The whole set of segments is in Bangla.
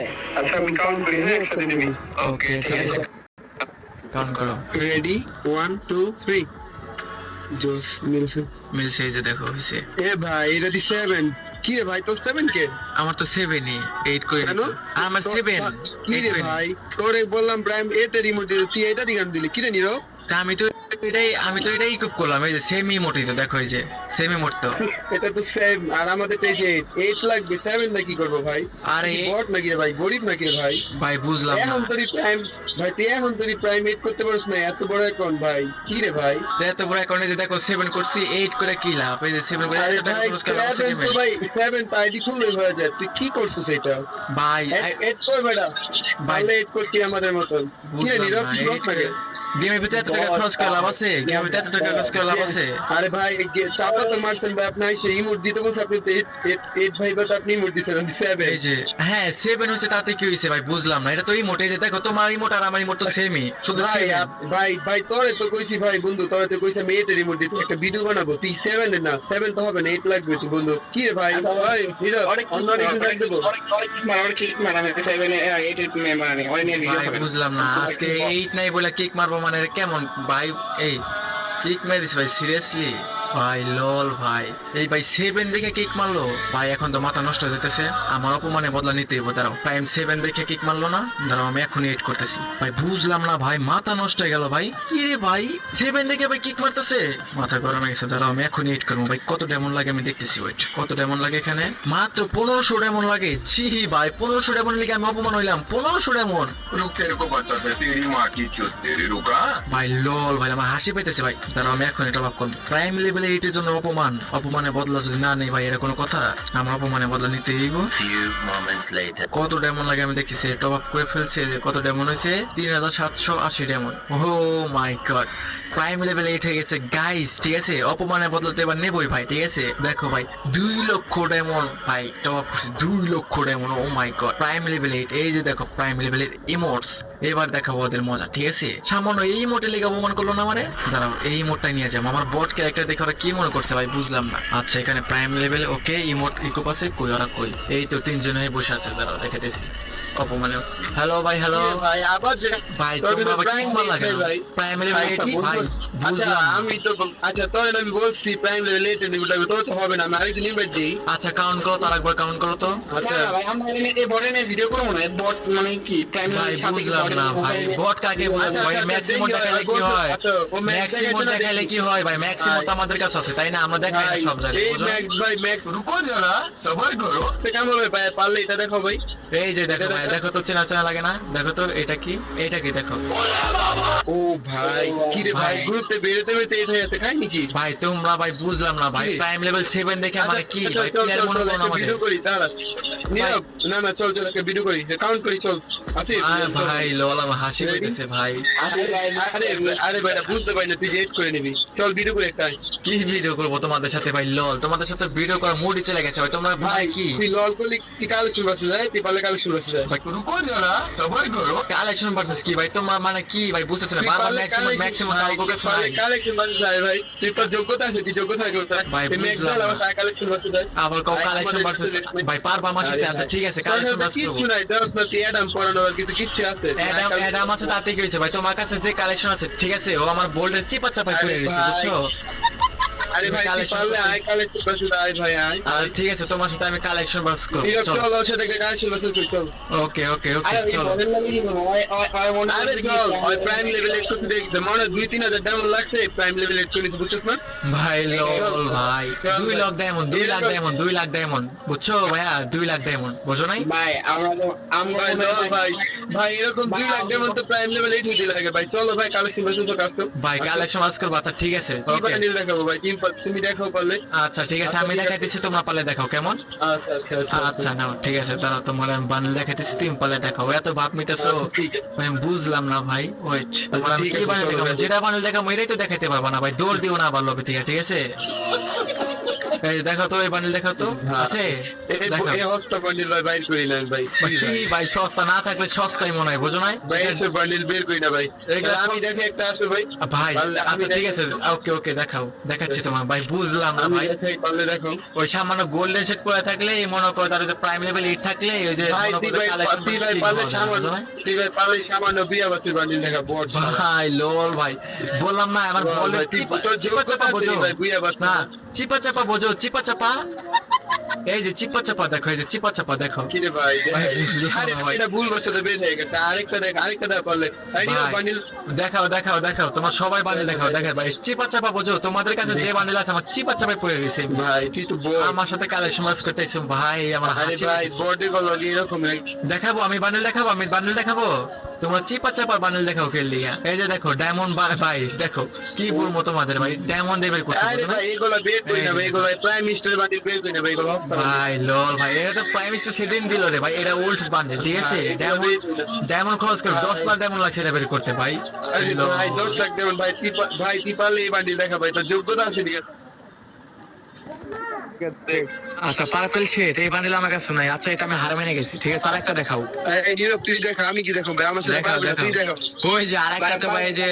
আচ্ছা আমি কাউন্ট করি, হ্যাঁ একসাথে নিবি। ওকে ঠিক আছে কাউন্ট করো রেডি 1 2 3 জোস মিলছে। মিলছে এই যে দেখো হইছে এ ভাই এটা দি 7 কি রে ভাই তোর 7 কে? আমার তো 7ই 8 করে কেন? নিত আমার 7 কি রে ভাই তোরে বললাম প্রাইম 8 এর রিমোট দিতে তুই এটা দিগান দিলি কি রে নিরো? তা আমি তো এটাই খুব করলাম এই যে সেম ইমোটই তো দেখো এই যে সেম ইমোট তো এটা তো সেম আর আমাদের পেজে 8 লাগবে 7 না কি করব ভাই? আরে বট নাকি রে ভাই গরিব নাকি রে ভাই? ভাই বুঝলাম না এখন তোর প্রাইম ভাই তুই এখন তোর প্রাইম 8 করতে পারিস না এত বড় অ্যাকাউন্ট ভাই কি রে ভাই? এত বড় অ্যাকাউন্টে যে দেখো 7 করছি 8 করে কি লাভ এই যে 7 করে আরে এত টাকা ভাই খরচ করলাম 7 তো ভাই 7 তো আইডি খুললেই হয়ে যায় তুই কি করছিস এটা? ভাই 8 কর বেটা ভালো 8 করছি আমাদের মতন কি রে নিরব কি বল না গেমের ভিতরে এত টাকা খরচ করে লাভ আছে গেমের ভিতরে এত টাকা খরচ করে লাভ আছে আরে ভাই চাপা তো মারছেন ভাই আপনি এসে ইমোট দিতে বলছে আপনি তো 8 ভাই বাদ আপনি ইমোট দিছেন 7 এই যে হ্যাঁ 7 হচ্ছে তাতে কি হইছে ভাই বুঝলাম না এটা তো ইমোট এই যে দেখো তোমার ইমোট আর আমার ইমোট তো সেমই শুধু ভাই সেম ভাই ভাই তোরে তো কইছি ভাই বন্ধু তোরে তো কইছি আমি 8 এর রিমোট দিতে একটা ভিডিও বানাবো তুই 7 এর না 7 তো হবে না 8 লাগবে তো বন্ধু কি রে ভাই ভাই হিরো অন্য রিজন রাখ দেবো ভাই বুঝলাম না আজকে 8 নাই বলে কিক মারবো মানে কেমন ভাই এই কিক মেরে দিস ভাই সিরিয়াসলি ভাই লল ভাই এই ভাই 7 দেখে কিক মারলো ভাই এখন তো মাথা নষ্ট হয়ে যেতেছে আমার অপমানে বদলা নিতেই হবে দাঁড়াও টাইম 7 দেখে কিক মারলো না দাঁড়াও আমি এখনই 8 করতেছি ভাই বুঝলাম না ভাই মাথা নষ্ট হয়ে গেল ভাই কি রে ভাই 7 দেখে ভাই কিক মারতেছে মাথা গরম হয়ে গেছে দাঁড়াও আমি এখনই 8 করবো ভাই কত ডেমন লাগে আমি দেখতেছি ওয়েট কত ডেমন লাগে এখানে মাত্র 1500 ডেমন লাগে ছি ভাই 1500 ডেমন লিগে আমি অপমান হইলাম 1500 ডেমন रुक तेरे को बताते तेरी माँ की चुत तेरी रुका ভাই লল ভাই আমার হাসি পেতেছে ভাই দাঁড়াও আমি এখন এটা ভাব করবো প্রাইম লেভেলে এইটার জন্য অপমানে বদলা যদি না নেই ভাই এটা কোনো কথা আমার অপমানে বদলা নিতে হইব few moments later কত ডেমন লাগে আমি দেখছি টপ আপ করে ফেলছে কত ডেমন হয়েছে 3780 ডেমন ও মাই গড প্রাইম লেভেলে 8 হয়ে গেছে গাইস ঠিক আছে অপমানে বদলাতে এবার নেবই ভাই ঠিক আছে দেখো ভাই 2 লক্ষ ডেমন ভাই টপ আপ করছে 2 লক্ষ ডেমন ও মাই গড প্রাইম লেভেল 8 এই যে দেখো প্রাইম লেভেলের ইমোটস এবার দেখাবো ওদের মজা ঠিক আছে সামান্য এই ইমোটে লেগে অপমান করলো না আমারে দাঁড়াও এই ইমোটটাই নিয়ে যাবো আমার বট ক্যারেক্টার দেখে ওরা কি মনে করছে ভাই বুঝলাম না আচ্ছা এখানে প্রাইম লেভেল ওকে ইমোট ইকো পাশে কই ওরা কই এই তো তিনজনে বসে আছে দাঁড়াও দেখাতেছি অপমানে হ্যালো ভাই হ্যালো ভাই আবার ভাই তোমরা আবার কি ভালো লাগে প্রাইম লেভেল ভাই বুঝলাম আমি তো আচ্ছা তোর আমি বলছি প্রাইম লেভেল 8 এর নিবি তোর তো হবে না আমি আরেকদিন ইনভাইট দিই। আচ্ছা কাউন্ট করো তার একবার কাউন্ট করো তো আচ্ছা ভাই আমরা এই বড়ে নিয়ে ভিডিও করব না বট মানে কি প্রাইম ভাই বুঝলাম না ভাই বট কাকে বলছে ভাই ম্যাক্সিমাম দেখালে কি হয় ম্যাক্সিমাম দেখালে কি হয় ভাই ম্যাক্সিমাম তো আমাদের কাছে আছে তাই না আমরা দেখাই না সব জায়গায় এই বুঝো? ম্যাক্স ভাই ম্যাক্স रुको जरा सबर करो সে কেমন হবে ভাই পারলে এটা দেখো ভাই এই যে দেখো ভাই দেখো তো চেনা চেনা লাগে না দেখো তো এটা কি দেখো ও ভাই কি রে ভাই গ্রুপে বেরোতে বেরোতে এটা হয়ে যাচ্ছে খাই নাকি ভাই তোমরা ভাই বুঝলাম না ভাই প্রাইম লেভেল 7 দেখে মানে কি ভাই প্লেয়ার মনে করো আমাদের ভিডিও করি দাঁড়া নীরব না না চল চল একটা ভিডিও করি কাউন্ট করি চল আছে আরে ভাই লল আমার হাসি পেতেছে ভাই আরে আরে ভাই বুঝতে পারি না তুই এড করে নিবি চল ভিডিও করে একটা কি ভিডিও করবো তোমাদের সাথে ভাই লল তোমাদের সাথে ভিডিও করার মুডই চলে গেছে ভাই তোমরা ভাই কি তুই লল করলে কি কালেকশন বসে যায় তুই পারলে কালেকশন বসে যায় रुको जरा सबर करो কালেকশন ভার্সেস কি ভাই তোমরা মানে কি ভাই বুঝতেছ না বারবার ম্যাক্সিমাম কাউকে কাছে নাই কালেকশন বসে যায় ভাই তুই তো যোগ্যতা আছে তুই যোগ্যতা আছে ভাই, তুই ম্যাক্স বুঝলাম দাও না। আবার কালেকশন বসে যায় আবার কাউ কালেকশন ভার্সেস ভাই পারবা আমার সাথে আচ্ছা ঠিক আছে কালেকশন ভার্সেস কিছু করব নাই ধর না তুই অ্যাডাম পড়ানো আর কিছু কিচ্ছু আছে অ্যাডাম আছে তাতে কি হয়েছে ভাই তোমার কাছে যে কালেকশন আছে ঠিক আছে ও আমার বোল্ডের চিপা চাপা করে আরে দিয়েছে ভাই। বুঝছো আরে ভাই তুই কালেকশন পারলে আয় কালেকশন বসে যায় ভাই আয় আর ঠিক আছে তোমার সাথে আমি কালেকশন ভার্স করব ঠিক আছে চলো চল ওর সাথে কালেকশন বসে চল ওকে ওকে ওকে চলো আরে চল ওই প্রাইম লেভেল একটু দেখতে মনে 2-3 হাজার ডাউন লাগছে প্রাইম লেভেল একটু নিতে বুঝছিস না ভাই লল ভাই 2 lakh diamond 2 lakh diamond 2 lakh diamond বুঝছো ভাইয়া 2 লাখ ডায়মন্ড বুঝো নাই ভাই ভাই ভাই ভাই এরকম 2 লাখ যেমন তো প্রাইম লেভেল 8 হতে লাগে ভাই চলো ভাই কালেকশন বসে তো কাজ করো ভাই কালেকশন ভার্স করব আচ্ছা ঠিক আছে কি ওকে ভাই নিল দেখাবো ভাই তুমি দেখো পারলে আচ্ছা ঠিক আছে আমি দেখাইতেছি তোমরা পালে দেখাও কেমন আচ্ছা আচ্ছা আচ্ছা নাও ঠিক আছে তারা তোমার আমি বান্ডেল দেখাইতেছি তুমি পালে দেখাও এত ভাব নিতেছো ঠিক আছে আমি বুঝলাম না ভাই ওয়েট তোমার আমি ঠিক কি আছে, বান্ডেল চলো দেখাবো ভাই। যেটা বান্ডেল দেখাবো এটাই তো দেখাইতে পারবা না ভাই দৌড় দিও না আবার লবে থেকে ঠিক আছে এই দেখো তো এই বান্ডিল দেখো তো হ্যাঁ। আছে এই দেখো। এই হস্তা বান্ডিল ভাই বাইর করি না ভাই ভাই, কি ভাই সস্তা না থাকলে সস্তাই মনে হয় বুঝো না ভাই এই বান্ডিল বের করি না ভাই এগুলা আমি সস্তা- দেখে একটা আছে ভাই ভাই পারলে আমি আচ্ছা ঠিক দেখে- আছে ওকে ওকে দেখাও দেখাচ্ছি তোমার ভাই বুঝলাম না আমি ভাই দেখে পারলে দেখো ওই সামান্য গোল্ডেন সেট করে থাকলে এই মনে করো তার যে প্রাইম লেভেল 8 থাকলে ওই যে ভাই মনে তুই করো ভাই কালেকশন তুই ভাই পারলে সামান্য বিয়া বাসির বান্ডিল দেখা বড় ভাই লোল ভাই বললাম না আমার ভাই, বলে ভাই, তুই চিপা চাপা বোঝো ভাই, বুইয়া বাস না চিপা চাপা বোঝো চিপা চাপা এই যে চিপা চাপা দেখো এই যে চিপা চাপা দেখো কি রে ভাই ভাই, বুঝলাম আরে না ভাই। এটা ভুল বসতে বের হয়ে গেছে আরেকটা দেখ পারলে আইডিয়া ভাই, বান্ডিল দেখাও দেখাও দেখাও তোমার সবাই বান্ডিল দেখাও দেখো ভাই চিপা চাপা বোঝো তোমাদের কাছে যে বান্ডিল আছে আমার চিপা চাপায় পড়ে গেছে ভাই কিছু বল আমার সাথে কালেকশন মাস করতেছো ভাই আমার আরে হাসি ভাই লাগছে। বডি গুলো এরকম দেখাবো আমি বান্ডেল দেখাবো তোমার চিপা চাপার বান্ডেল দেখাও খেললিয়া এই যে দেখো ডায়মন্ড 22 দেখো কি বলবো তোমাদের ভাই ডায়মন্ড দেবের করতে আরে ভাই এগুলো বের করি না ভাই এগুলো প্রাইম মিনিস্টার বান্ডিল বের করি না ভাই এগুলো ভাই লল ভাই এটা তো প্রাইম মিনিস্টার সেদিন দিল রে ভাই এটা ওল্ড বান্ডেল ঠিক আছে হ্যাঁ, এগুলো ডায়মন্ড খরচ করে 10 লাখ ডায়মন্ড লাগছে এটা বের করতে ভাই আরে লল। ভাই 10 লাখ দেবেন ভাই তুই পারলে এই বান্ডিল দেখা ভাই তো যোগ্যতা আছে ঠিক আছে আচ্ছা পার্পল শেড এই বান্ডেল আমার কাছে নাই আচ্ছা এটা আমি হার মেনে গেছি ঠিক আছে আরেকটা দেখাও এই নীরব তুই দেখা আমি কি দেখো ভাই আমার সাথে দেখাও পারবে না, তুই দেখো ওই যে আরেকটা তো ভাই যে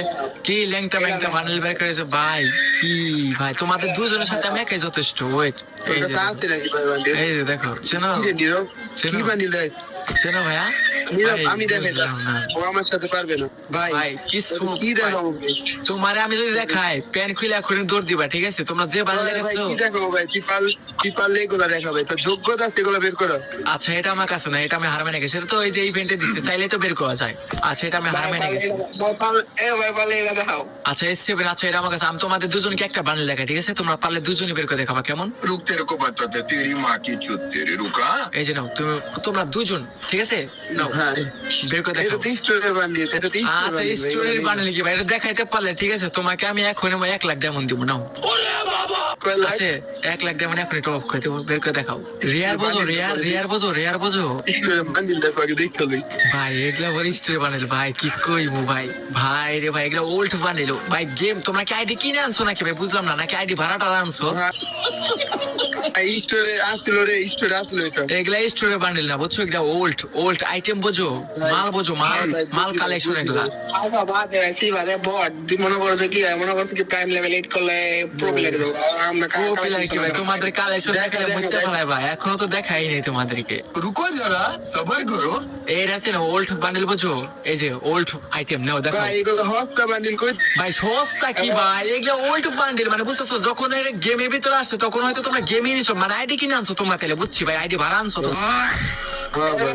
কি ল্যাংটা ম্যাংটা বান্ডেল বের করেছে ভাই কি ভাই তোমাদের দুজনের সাথে আমি একাই যথেষ্ট ওয়েট এই তোর যে কাছে আছে নাকি ভাই বান্ডিল এই যে দেখো চেনো কি রে নীরব চেনো? কি বান্ডিল দেখ চেনো ভাইয়া নীরব ভাই, আমি দেখে বুঝলাম না। ও আমার সাথে পারবে না ভাই ভাই কিছু কি দেখো তোমারে আমি যদি দেখাই প্যান খুলে এখন দৌড় দিবা ঠিক আছে তোমরা যে বান্ডেল ভাই দেখাচ্ছো কি দেখো ভাই তুই পারলে এগুলো দেখা ভাই তো যোগ্যতা আছে এগুলো বের করো আচ্ছা এটা আমার কাছে না এটা আমি হার মেনে গেছি এটা তো এই যে ইভেন্টে দিচ্ছে চাইলে তো বের করা যায় আচ্ছা এটা আমি হার মেনে গেছি ভাই পারলে এটা দেখাও আচ্ছা এসছে আচ্ছা এটা আমার কাছে আমি তোমাদের দুজনকে একটা বান্ডেল দেখাই ঠিক আছে তোমরা পারলে দুজনই বের করে দেখাবা কেমন रुक तेरे को बताते तेरी माँ की चुत तेरे रुका এই যে নাও তুমি তোমরা দুজন ঠিক আছে নাও হ্যাঁ বের করে এটা দেখাও তো স্টোরের বান্ডিল এটা তো আচ্ছা স্টোরির বান্ডেল কি ভাই এটা দেখাইতে পারলে ঠিক আছে তোমাকে আমি এখন 1 লাখ ডায়মন্ড দিব নাও আছে 1 লাখ ডায়মন্ড এখনই টপ করে দেবো বের করে দেখাও রিয়ার বোঝো স্টোরের বান্ডিল দেখো আগে দেখতে হবে ভাই এগুলা বলি স্টোরি বান্ডেল ভাই কি কইবো ভাই রে ভাই এগুলা ওল্ড বান্ডেল ভাই গেম তোমরা কি আইডি কিনে আনছো নাকি ভাই বুঝলাম না নাকি আইডি ভাড়াটা আনছো স্টোরে আসলো রে স্টোরে আসলো এটা এগুলা স্টোরি বান্ডেল না বুঝছো এগুলা ওল্ড আইটেম বোঝো মাল কালেকশন এগুলা আচ্ছা বাদ দে সি বাদে বট তুই মনে করছো কি প্রাইম লেভেল 8 করলে প্রো প্লেয়ার দেবো আমরা ও পিলার কি ভাই তোমাদের কালেকশন দেখালে বুঝতে পারে ভাই এখনো তো দেখাই নাই তোমাদেরকে रुको जरा सबर करो এটা আছে না ওল্ড বান্ডেল বোঝো এই যে ওল্ড আইটেম নাও দেখো ভাই এগুলো হস্তা বান্ডিল কই ভাই সস্তা কি ভাই এগুলো ওল্ড বান্ডেল মানে বুঝতেছো যখন এর গেমের ভিতরে আসছে তখন হয়তো তোমরা গেমই নিছো মানে আইডি কিনে আনছো তোমরা তাহলে বুঝছি ভাই আইডি ভাড়া আনছো তো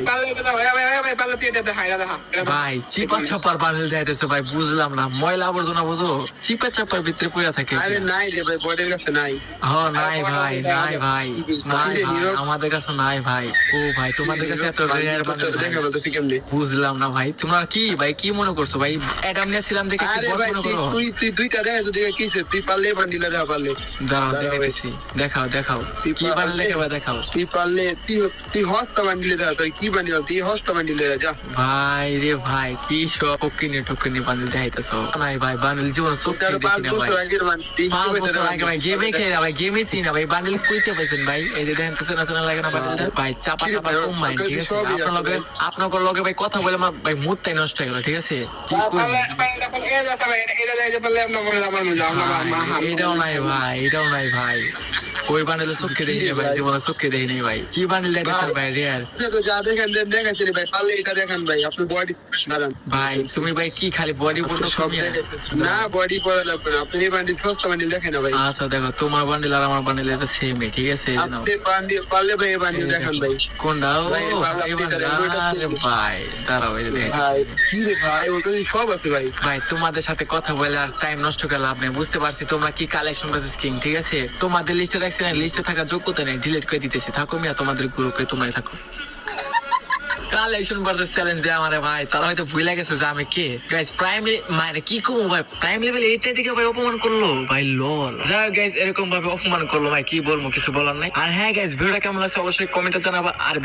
পারলে এটা দাও ভাই পারলে তুই এটা দেখা এটা দেখা ভাই চিপা চাপার বান্ডেল দেখাইতেছে ভাই বুঝলাম না ময়লা আবর্জনা বুঝো চিপা চাপার ভিতরে পড়ে থাকে আরে নাই রে ভাই বডির কাছে নাই নাই ভাই আমাদের কাছে নাই ভাই ও ভাই তোমাদের কাছে এত রেয়ার বান্ডেল দেখা বলতে কেমনে বুঝলাম না ভাই তোমরা কি ভাই কি মনে করছো ভাই অ্যাডাম নিয়েছিলাম দেখে কি আরে বড় ভাই মনে করো তুই দুইটা দেখা তো দেখে কিসে তুই পারলে বান্ডিল দেখা পারলে দাঁড়াও দাঁড়াও দেখেছি দেখাও কি বান্ডেল দেখাবা দেখাও তুই পারলে তুই হস্তা বান্ডিলে দেখা তুই কি বান্ডিল তুই হস্তা বান্ডিলে যা ভাই রে ভাই কি সব টুকিনি বান্ডেল দেখাইতেছো নাই ভাই বান্ডেল জীবন চোখে তার দেখি 5 না ভাই বছর আগের বান্ডিল 5 বছর আগে ভাই গেমে খেলে ভাই গেমে চিনি না ভাই বান্ডেল কইতে পাইছেন ভাই এই যে দেখেন তো চেনা লাগে না বান্ডেল ভাই চাপা কম মাইন্ড ঠিক আছে আপনার লগে ভাই কথা বলে আমার ভাই মুডটাই নষ্ট হয়ে গেল ঠিক আছে কি পারলে করব এটা যাচ্ছে ভাই এটা যাইতে পারলে আমরা মনে আমার মনে ভাই, এটাও নাই ভাই ওই বান্ডেলে চোখে দেখি নাই ভাই জীবনে চোখে দেখি নাই ভাই কি বান্ডেল দেখেছেন ভাই রিয়ার যা দেখেন দেখাচ্ছি ভাই পারলে এটা দেখান ভাই আপনি বডি দাঁড়ান ভাই তুমি ভাই কি খালি বডি বলতো সব না বডি পরে লাগবে না আপনি এই বান্ডিল হস্তা বান্ডিল দেখেন না ভাই আচ্ছা দেখো তোমার বান্ডেল আর আমার বান্ডেল এটা সেমই ঠিক আছে এই যে নাও আপনি বান্ডিল পারলে ভাই এই বান্ডিল দেখান ভাই কোনটা ও ভাই, ভালো, এই আপনি বান্ডেল এটা দেখেন, আরে ভাই দাঁড়াও এই যে দেখেন। ভাই কি রে ভাই ওটা সব আছে ভাই ভাই তোমাদের সাথে কথা বলে আর টাইম নষ্ট করে লাভ নেই বুঝতে পারছি তোমরা কি কালেকশন করছিস কিং ঠিক আছে তোমাদের লিস্টে রাখছি না লিস্টে থাকা যোগ্যতা নেই ডিলিট করে দিতেছি থাকো মিয়া তোমাদের গ্রুপে তোমরাই থাকো কালেকশন ভার্সেস চ্যালেঞ্জ দেয় আমারে ভাই তারা হয়তো ভুলে গেছে যে আমি কে গাইস প্রাইম মানে কি করবো ভাই প্রাইম লেভেল 8 থেকে ভাই অপমান করলো ভাই লল যাই গাইস এরকম ভাবে অপমান করলো ভাই কি বলবো কিছু বলার নাই আর হ্যাঁ গাইস ভিডিওটা কেমন লাগছে অবশ্যই কমেন্টে জানাবা আর